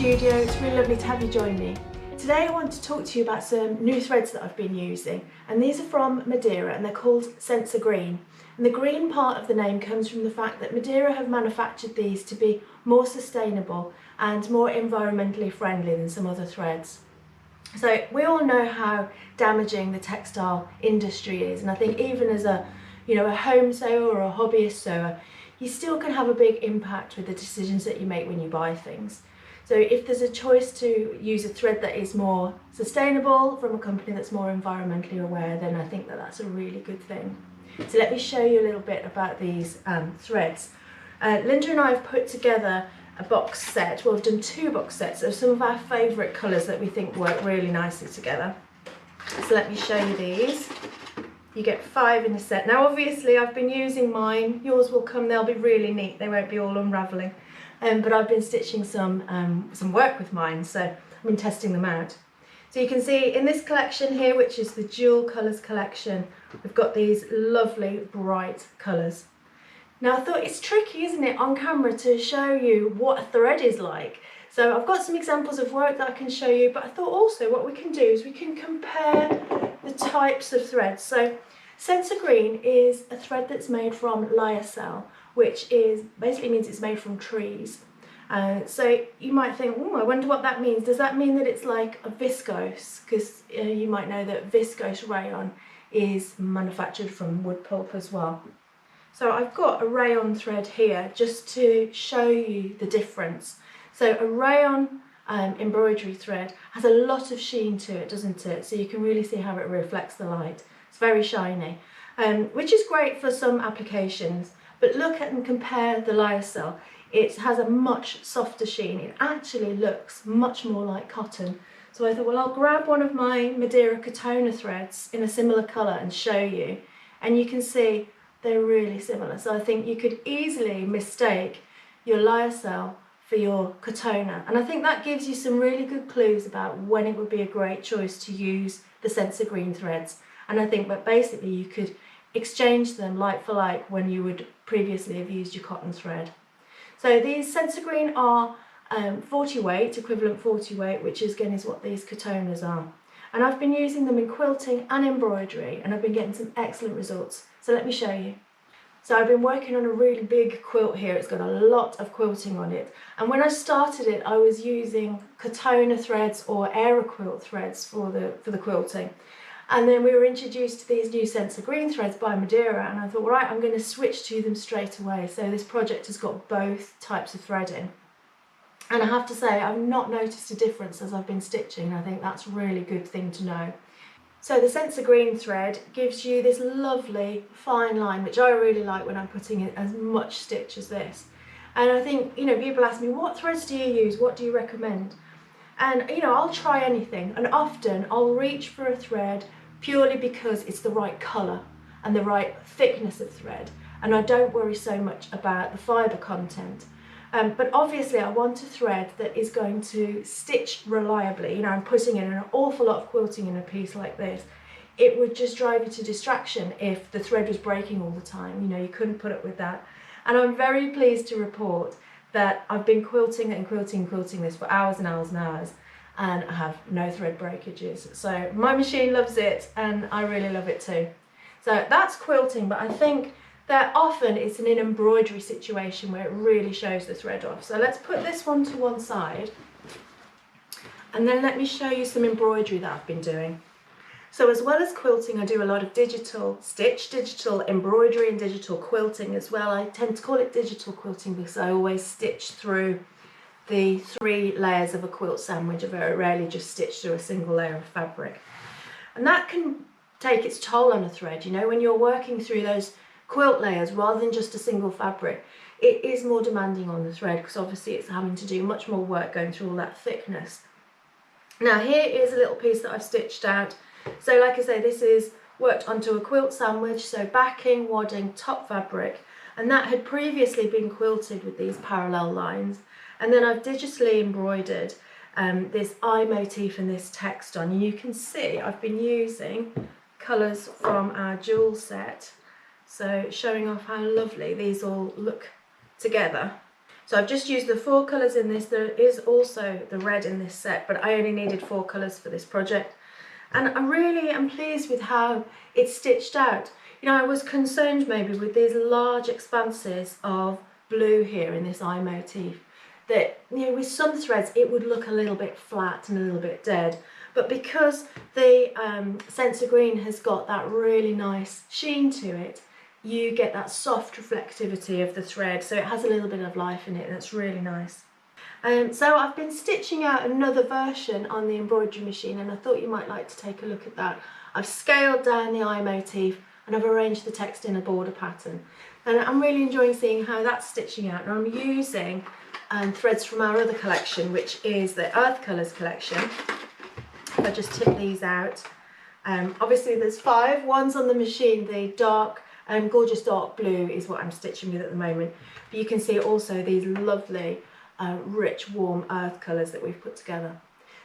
studio. It's really lovely to have you join me. Today I want to talk to you about some new threads that I've been using, and these are from Madeira and they're called Sensa Green. And the green part of the name comes from the fact that Madeira have manufactured these to be more sustainable and more environmentally friendly than some other threads. So we all know how damaging the textile industry is, and I think even as a home sewer or a hobbyist sewer, you still can have a big impact with the decisions that you make when you buy things. So if there's a choice to use a thread that is more sustainable from a company that's more environmentally aware, then I think that that's a really good thing. So let me show you a little bit about these threads. Linda and I have put together a box set. Well, we've done two box sets of some of our favourite colours that we think work really nicely together. So let me show you these. You get 5 in a set. Now obviously I've been using mine, yours will come, they'll be really neat, they won't be all unravelling. But I've been stitching some work with mine, so I've been testing them out. So you can see in this collection here, which is the Dual Colours collection, we've got these lovely bright colours. Now I thought it's tricky, isn't it, on camera to show you what a thread is like. So I've got some examples of work that I can show you, but I thought also what we can do is we can compare the types of threads. So Sensa Green is a thread that's made from Lyocell, which basically means it's made from trees. So you might think, oh, I wonder what that means. Does that mean that it's like a viscose? Because you might know that viscose rayon is manufactured from wood pulp as well. So I've got a rayon thread here just to show you the difference. So a rayon embroidery thread has a lot of sheen to it, doesn't it? So you can really see how it reflects the light. It's very shiny, which is great for some applications. But look at and compare the Lyocell. It has a much softer sheen. It actually looks much more like cotton. So I thought, well, I'll grab one of my Madeira Katona threads in a similar colour and show you. And you can see they're really similar. So I think you could easily mistake your Lyocell for your Katona. And I think that gives you some really good clues about when it would be a great choice to use the Sensa Green threads. And I think that basically you could exchange them like for like when you would previously have used your cotton thread. So these Sensa Green are 40 weight, equivalent 40 weight, which is what these Katonas are. And I've been using them in quilting and embroidery, and I've been getting some excellent results. So let me show you. So I've been working on a really big quilt here. It's got a lot of quilting on it. And when I started it, I was using Katona threads or AeroQuilt threads for the quilting. And then we were introduced to these new Sensa Green threads by Madeira, and I thought, right, I'm going to switch to them straight away. So this project has got both types of thread in. And I have to say, I've not noticed a difference as I've been stitching. I think that's a really good thing to know. So the Sensa Green thread gives you this lovely fine line, which I really like when I'm putting in as much stitch as this. And I think, people ask me, what threads do you use? What do you recommend? And, I'll try anything. And often I'll reach for a thread purely because it's the right colour and the right thickness of thread. And I don't worry so much about the fibre content. But obviously I want a thread that is going to stitch reliably. I'm putting in an awful lot of quilting in a piece like this. It would just drive you to distraction if the thread was breaking all the time. You couldn't put up with that. And I'm very pleased to report that I've been quilting and quilting this for hours and hours and hours, and I have no thread breakages. So my machine loves it and I really love it too. So that's quilting, but I think that often it's in an embroidery situation where it really shows the thread off. So let's put this one to one side, and then let me show you some embroidery that I've been doing. So as well as quilting, I do a lot of digital stitch, digital embroidery and digital quilting as well. I tend to call it digital quilting because I always stitch through the 3 layers of a quilt sandwich. I very rarely just stitch through a single layer of fabric. And that can take its toll on a thread, when you're working through those quilt layers rather than just a single fabric. It is more demanding on the thread because obviously it's having to do much more work going through all that thickness. Now here is a little piece that I've stitched out. So like I say, this is worked onto a quilt sandwich, so backing, wadding, top fabric, and that had previously been quilted with these parallel lines. And then I've digitally embroidered this eye motif and this text on. And you can see I've been using colours from our jewel set, so showing off how lovely these all look together. So I've just used the 4 colours in this. There is also the red in this set, but I only needed 4 colours for this project. And I really am pleased with how it's stitched out. You know, I was concerned maybe with these large expanses of blue here in this eye motif, that, you know, with some threads it would look a little bit flat and a little bit dead. But because the Sensa Green has got that really nice sheen to it, you get that soft reflectivity of the thread, so it has a little bit of life in it, and it's really nice. So I've been stitching out another version on the embroidery machine, and I thought you might like to take a look at that. I've scaled down the eye motif and I've arranged the text in a border pattern, and I'm really enjoying seeing how that's stitching out. And I'm using threads from our other collection, which is the Earth Colours collection. If I just tip these out, obviously there's 5. One's on the machine, the dark gorgeous dark blue is what I'm stitching with at the moment, but you can see also these lovely rich warm earth colours that we've put together.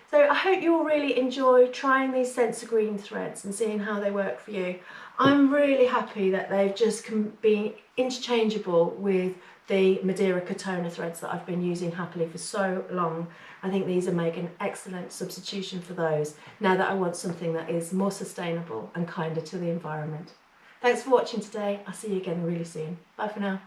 So I hope you all really enjoy trying these Sensa Green threads and seeing how they work for you. I'm really happy that they've just been interchangeable with the Madeira Katona threads that I've been using happily for so long. I think these are making an excellent substitution for those now that I want something that is more sustainable and kinder to the environment. Thanks for watching today. I'll see you again really soon. Bye for now.